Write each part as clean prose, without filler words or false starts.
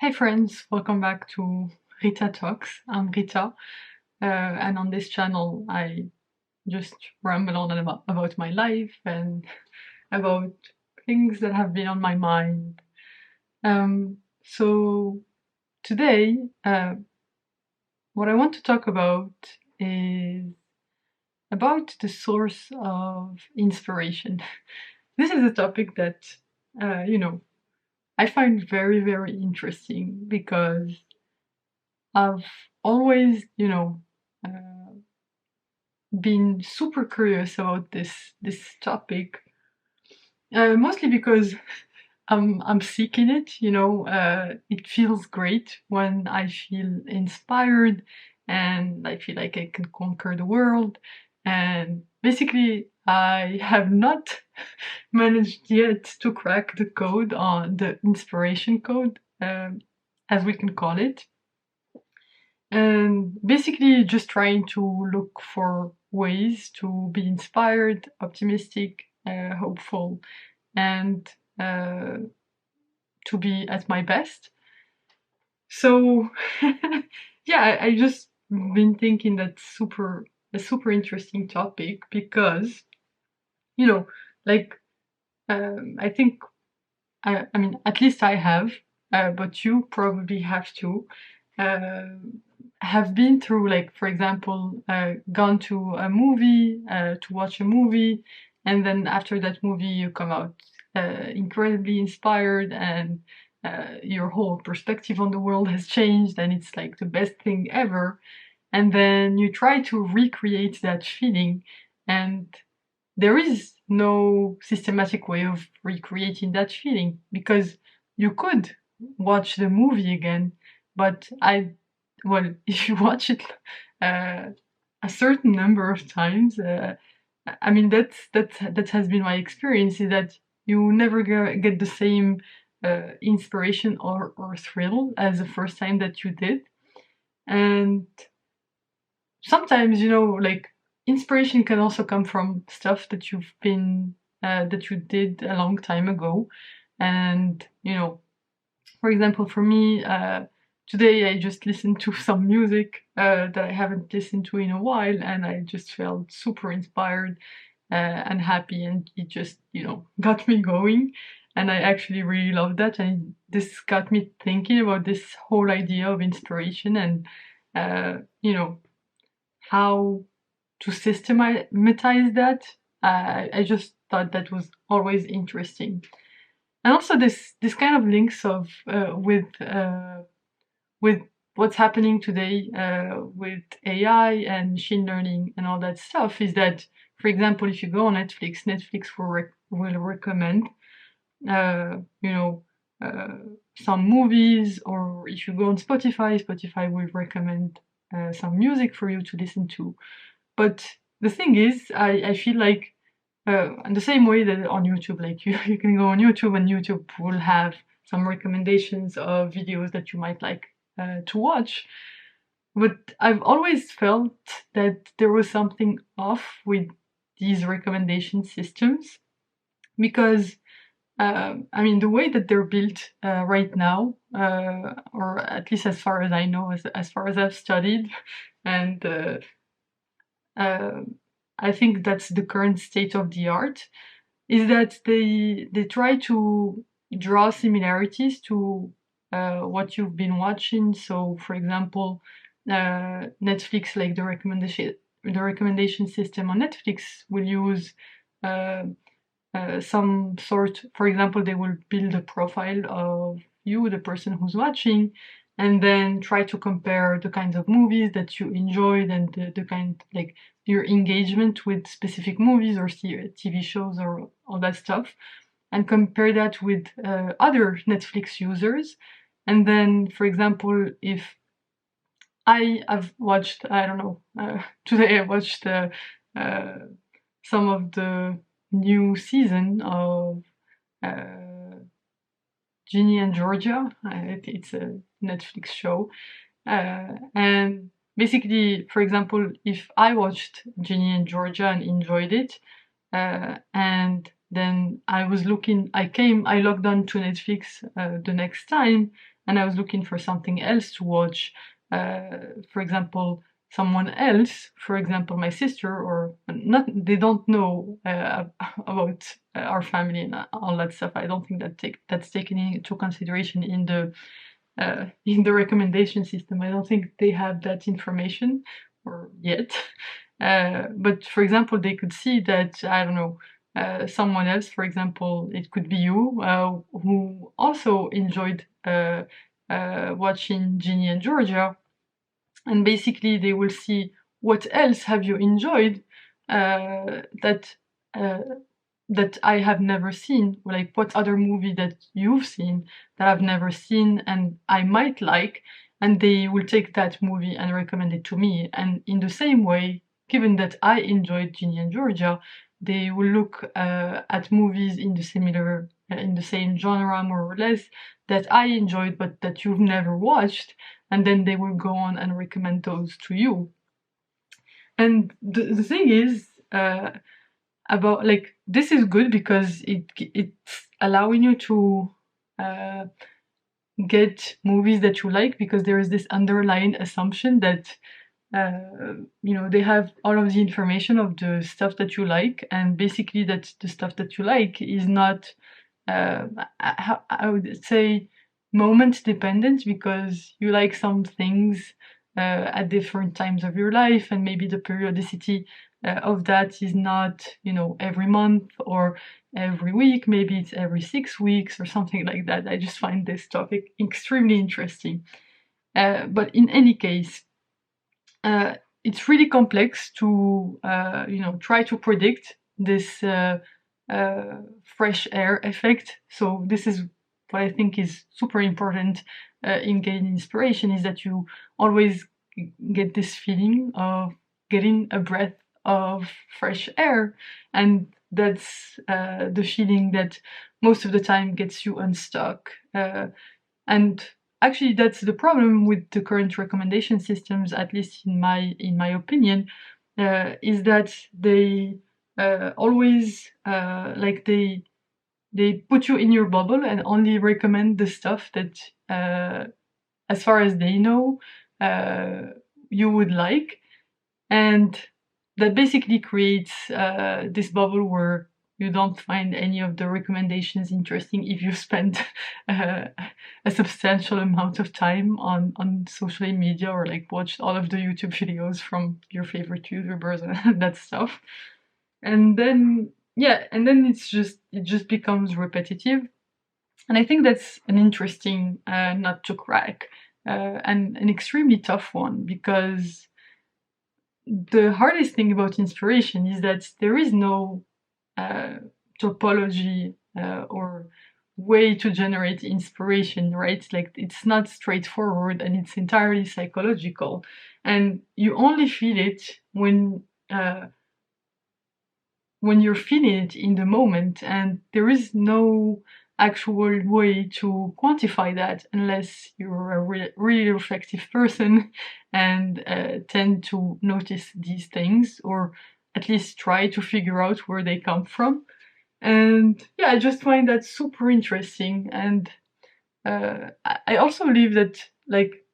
Hey friends, welcome back to Rita Talks. I'm Rita, and on this channel I just ramble on and about my life and about things that have been on my mind. So today, what I want to talk about is about the source of inspiration. This is a topic that, I find very, very interesting because I've always, been super curious about this topic, mostly because I'm seeking it. It feels great when I feel inspired and I feel like I can conquer the world. And basically, I have not managed yet to crack the code on the inspiration code, as we can call it. And basically just trying to look for ways to be inspired, optimistic, hopeful, and uh, to be at my best. So yeah, I just been thinking that's a super interesting topic because you know like I think I mean at least I have, but you probably have too, uh, have been through, like, for example, gone to a movie, to watch a movie, and then after that movie you come out incredibly inspired, and your whole perspective on the world has changed and it's like the best thing ever. And then you try to recreate that feeling, and there is no systematic way of recreating that feeling because you could watch the movie again, but well, if you watch it uh, a certain number of times, I mean that has been my experience, is that you never get the same inspiration or thrill as the first time that you did. And sometimes, like, inspiration can also come from stuff that that you did a long time ago. And for example, for me, today I just listened to some music that I haven't listened to in a while, and I just felt super inspired and happy, and it just got me going. And I actually really love that, and this got me thinking about this whole idea of inspiration and how to systematize that. I just thought that was always interesting, and also this kind of links of with what's happening today with AI and machine learning and all that stuff. Is that, for example, if you go on Netflix, Netflix will recommend uh, you know uh, some movies, or if you go on Spotify, Spotify will recommend some music for you to listen to. But the thing is, I feel like, in the same way that on YouTube, like you can go on YouTube and YouTube will have some recommendations of videos that you might like to watch. But I've always felt that there was something off with these recommendation systems because I mean, the way that they're built right now, or at least as far as I know, as far as I've studied, and uh, I think that's the current state of the art, is that they try to draw similarities to what you've been watching. So, for example, Netflix, like the recommendation system on Netflix, will use uh, some sort. For example, they will build a profile of you, the person who's watching, and then try to compare the kinds of movies that you enjoyed and the kind, like, your engagement with specific movies or TV shows or all that stuff, and compare that with other Netflix users. And then, for example, if I have watched, I don't know, today I watched uh, some of the new season of uh, Ginny and Georgia. It's a Netflix show. And basically, for example, if I watched Ginny and Georgia and enjoyed it, and then I logged on to Netflix the next time, and I was looking for something else to watch. For example, someone else, for example, my sister, or not, they don't know about our family and all that stuff. I don't think that's taken into consideration in the recommendation system. I don't think they have that information or yet. But for example, they could see that, I don't know, someone else, for example, it could be you, who also enjoyed watching Ginny and Georgia, and basically they will see what else have you enjoyed that that I have never seen, like what other movie that you've seen that I've never seen and I might like, and they will take that movie and recommend it to me. And in the same way, given that I enjoyed Ginny and Georgia, they will look at movies in the same genre, more or less, that I enjoyed but that you've never watched, and then they will go on and recommend those to you. And the thing is, about, like, this is good because it's allowing you to get movies that you like, because there is this underlying assumption that they have all of the information of the stuff that you like, and basically that the stuff that you like is not I would say moment dependent, because you like some things at different times of your life, and maybe the periodicity of that is not, every month or every week. Maybe it's every 6 weeks or something like that. I just find this topic extremely interesting. But in any case, it's really complex to try to predict this fresh air effect. So this is what I think is super important in gaining inspiration, is that you always get this feeling of getting a breath of fresh air, and that's the feeling that most of the time gets you unstuck. And actually, that's the problem with the current recommendation systems, at least in my opinion, is that they always like they put you in your bubble and only recommend the stuff that, as far as they know, you would like, and that basically creates this bubble where you don't find any of the recommendations interesting if you spend a substantial amount of time on social media, or like watched all of the YouTube videos from your favorite YouTubers and that stuff. And then it just becomes repetitive. And I think that's an interesting nut to crack, and an extremely tough one, because the hardest thing about inspiration is that there is no topology or way to generate inspiration, right? Like, it's not straightforward, and it's entirely psychological, and you only feel it when you're feeling it in the moment, and there is no actual way to quantify that unless you're a really reflective person and tend to notice these things, or at least try to figure out where they come from. And yeah, I just find that super interesting. And I also believe that, like,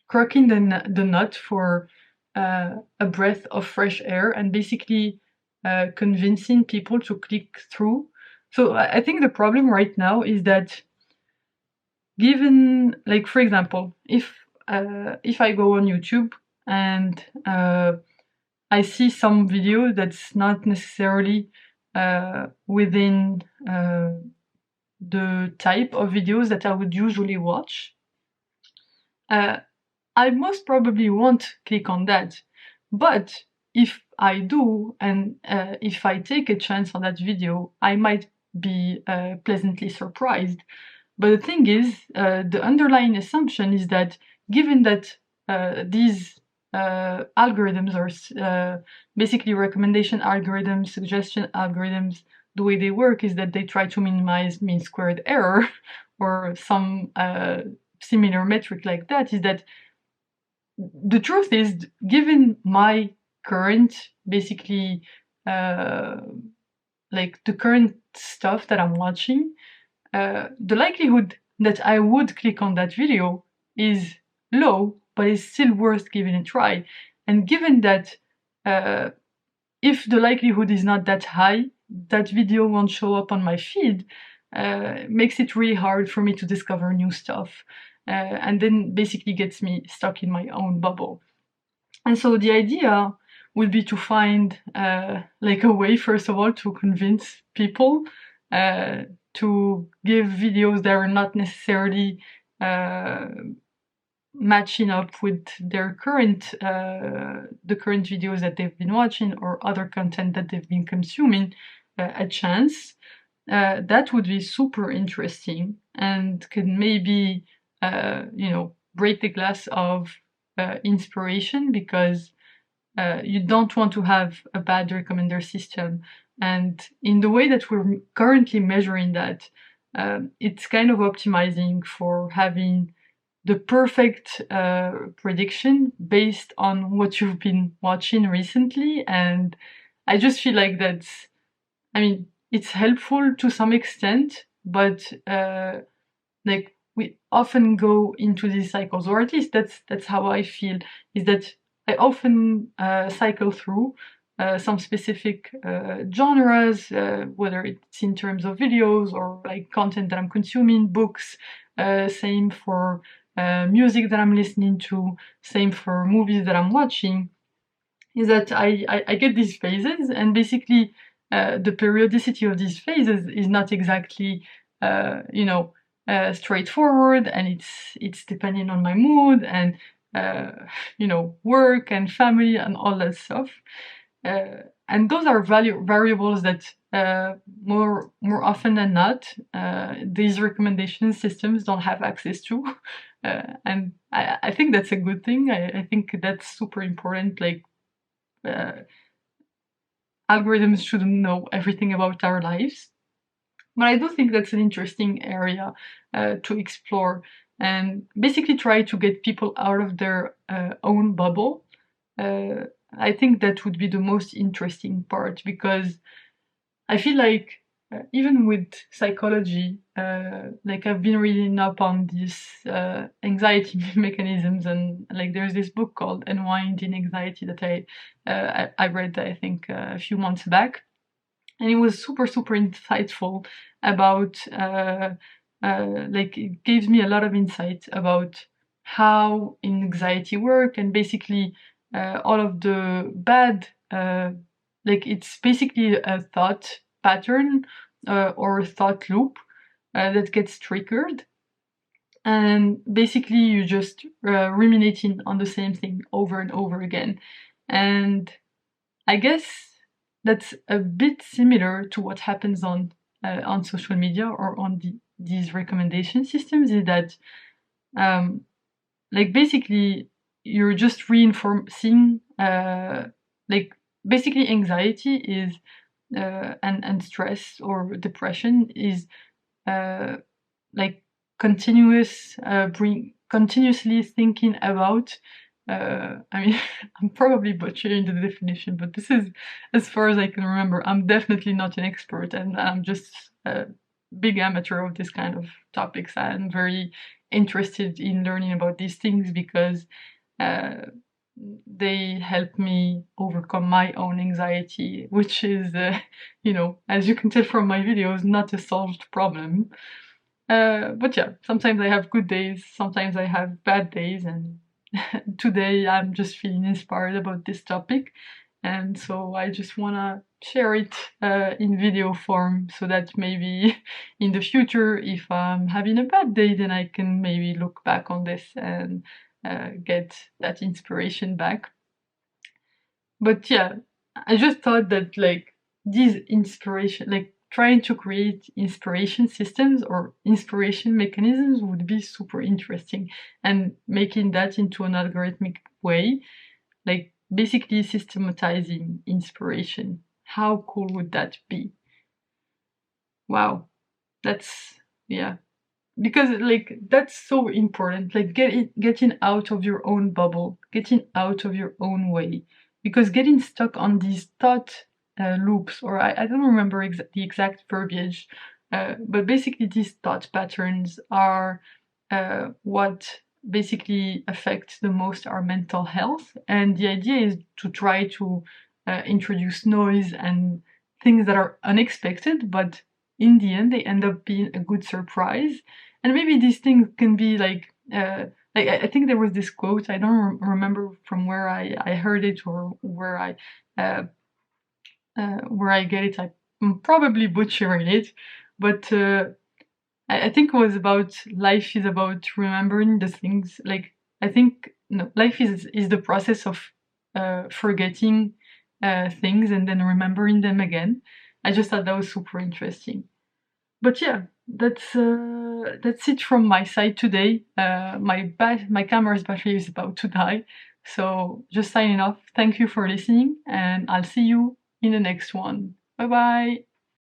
cracking the nut for a breath of fresh air, and basically convincing people to click through. So I think the problem right now is that, given, like, for example, if I go on YouTube and I see some video that's not necessarily within the type of videos that I would usually watch, I most probably won't click on that. But if I do, and if I take a chance on that video, I might be pleasantly surprised. But the thing is, the underlying assumption is that, given that these algorithms are basically recommendation algorithms, suggestion algorithms, the way they work is that they try to minimize mean squared error or some similar metric like that, is that the truth is, given my current basically like the current stuff that I'm watching, the likelihood that I would click on that video is low, but it's still worth giving a try. And given that if the likelihood is not that high, that video won't show up on my feed, makes it really hard for me to discover new stuff. And then basically gets me stuck in my own bubble. And so the idea would be to find like a way, first of all, to convince people to give videos that are not necessarily matching up with their current the current videos that they've been watching or other content that they've been consuming a chance. That would be super interesting and could maybe break the glass of inspiration, because you don't want to have a bad recommender system. And in the way that we're currently measuring that, it's kind of optimizing for having the perfect prediction based on what you've been watching recently. And I just feel like that's, I mean, it's helpful to some extent, but like we often go into these cycles, or at least that's how I feel, is that I often cycle through some specific genres, whether it's in terms of videos or like content that I'm consuming, books, same for music that I'm listening to, same for movies that I'm watching, is that I get these phases, and basically the periodicity of these phases is not exactly straightforward, and it's depending on my mood and work and family and all that stuff. And those are variables that more often than not these recommendation systems don't have access to. And I think that's a good thing. I think that's super important. Like algorithms shouldn't know everything about our lives. But I do think that's an interesting area to explore and basically try to get people out of their own bubble. I think that would be the most interesting part, because I feel like even with psychology, like I've been reading up on these anxiety mechanisms, and like there's this book called Unwinding Anxiety that I read, I think, a few months back, and it was super insightful about like it gives me a lot of insight about how anxiety work, and basically all of the bad like it's basically a thought pattern or a thought loop that gets triggered, and basically you just ruminating on the same thing over and over again. And I guess that's a bit similar to what happens on social media or on these recommendation systems, is that like basically you're just reinforcing like basically anxiety is and stress or depression is like continuously thinking about I mean, I'm probably butchering the definition, but this is as far as I can remember. I'm definitely not an expert, and I'm just a big amateur of this kind of topics. I'm very interested in learning about these things because they help me overcome my own anxiety, which is, as you can tell from my videos, not a solved problem. But yeah, sometimes I have good days, sometimes I have bad days, and today I'm just feeling inspired about this topic, and so I just wanna share it in video form, so that maybe in the future, if I'm having a bad day, then I can maybe look back on this and get that inspiration back. But yeah, I just thought that like these inspiration, like trying to create inspiration systems or inspiration mechanisms would be super interesting, and making that into an algorithmic way, like basically systematizing inspiration. How cool would that be? Wow, that's, yeah. Because like that's so important, like getting out of your own bubble, getting out of your own way, because getting stuck on these thought loops, or I don't remember the exact verbiage, but basically these thought patterns are what basically affects the most our mental health. And the idea is to try to introduce noise and things that are unexpected, but in the end they end up being a good surprise. And maybe these things can be like I think there was this quote, I don't remember from where I heard it, or uh, where I get it. I'm probably butchering it, but I think it was about life is about remembering the things. Like, I think, no, life is the process of forgetting things and then remembering them again. I just thought that was super interesting. But yeah, that's it from my side today. My camera's battery is about to die, so just signing off. Thank you for listening, and I'll see you in the next one. Bye bye.